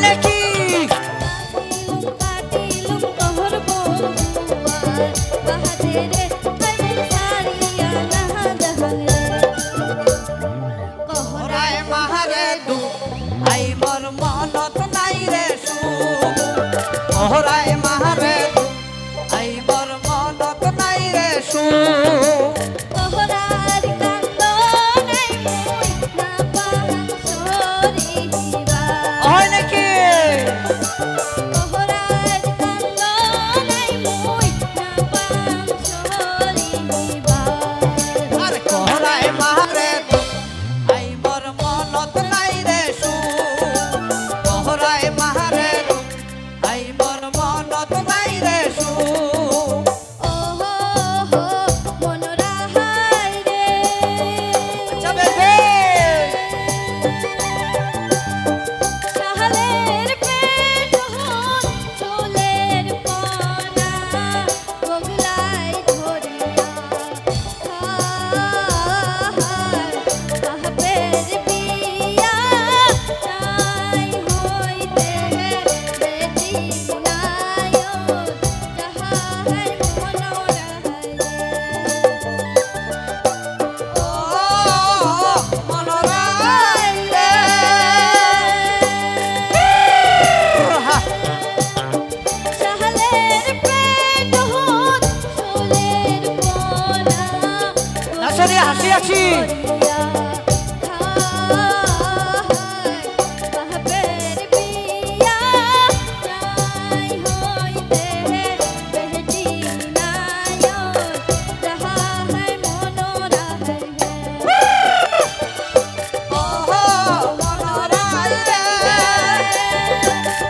নাকি ওহরায় মাহারে আই মোর মনত নাই রে সু ওহরার কান্দ নাই মুই না পাহাম সরিবা হয় নাকি ওহরার কান্দ নাই মুই না পাহাম সরিবা আরে ওহরায় মাহারে আই মোর মনত নাই রে সু ওহরায় মাহারে আই মোর মনত নাই রে সু ওহো হো মনরা হায় রে যাবে রে শাহালের পেট হন চুলের পনা বগলাই ধরিয়া হায় বাপের বিয়া নাই হইতে বেটি নায় যাহার মনোরা শাহালের পেট হন চুলের পনা নাচরে হাসি হাসি বাপের বিয়া নাই হইতে বেটি নায় যাহার মনোরা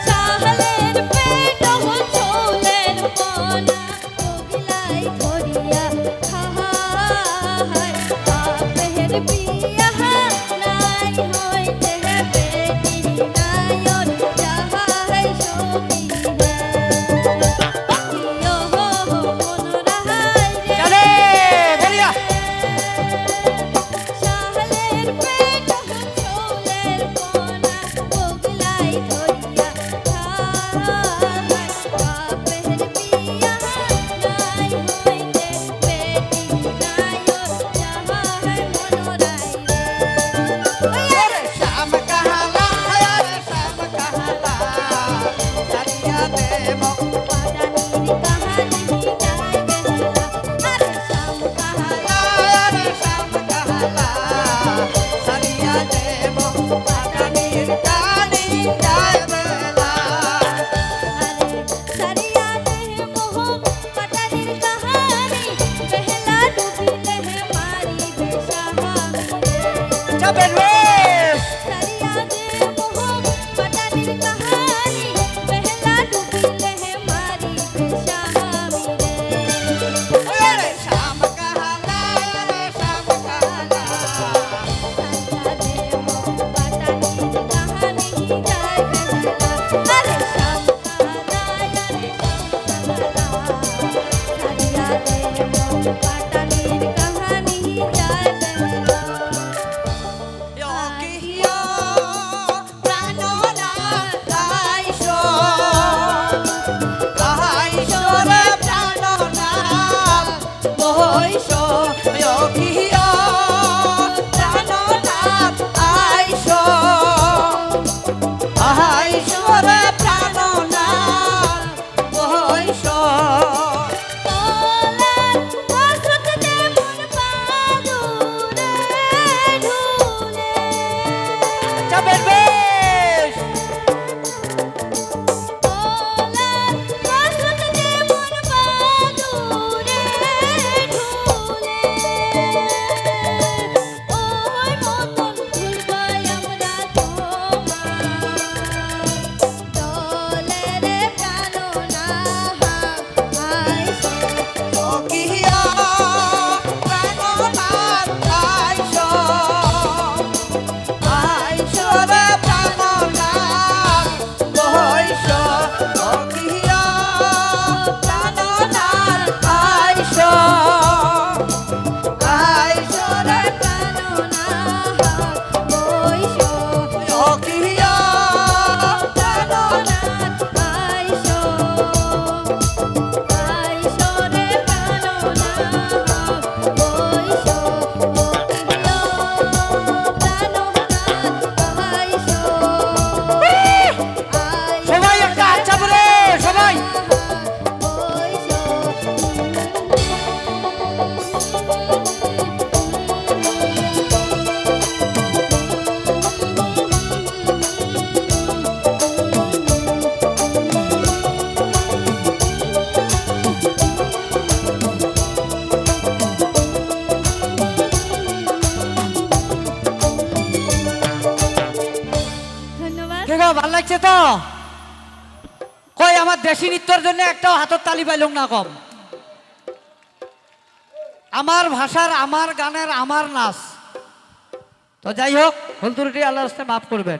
শাহালের পেট হন চুলের পনা বগলাই ধরিয়া খায় বাপের বিয়া নাই হইতে বেটি নায় যাহাই সখী হে হো মনোরা রে চলে বলিয়া শাহালের পেট হন চুলের পনা বগলাই ধরিয়া খায় বাপের বিয়া নাই হইতে বেটি নায় যাহার মনোরাই রে শ্যাম কাহালা রে শ্যাম কাহালা সারিয়া দেব পাদানির কাহানি যায় বেলা আরে শাম কাহালা রে শ্যাম কাহালা সারিয়া দেব পাটানির কানি যায় বেলা আরে সারিয়া দেহ মোহ পাদানির কাহানি বেলা ডুবিলে হে মারি বেশাহামি যাবে রে সারিয়া দেহ মোহ পাদানির কাহানি বেলা ডুবিলে হে মারি বেশাহামি রে শ্যাম কাহালা রে শ্যাম কাহালা সারিয়া দেহ পাদানির কাহানি যায় বেলা আরে শাম কাহালা রে সারিয়া দেহ পাদানির কাহানি যায় বেলা লাগছে তো কই আমার দেশি নৃত্যের জন্য একটাও হাতের তালি পাইলুম না কম। আমার ভাষার, আমার গানের, আমার নাচ। তো যাই হোক, ভুল ত্রুটি আল্লাহর রাস্তায় মাফ করবেন।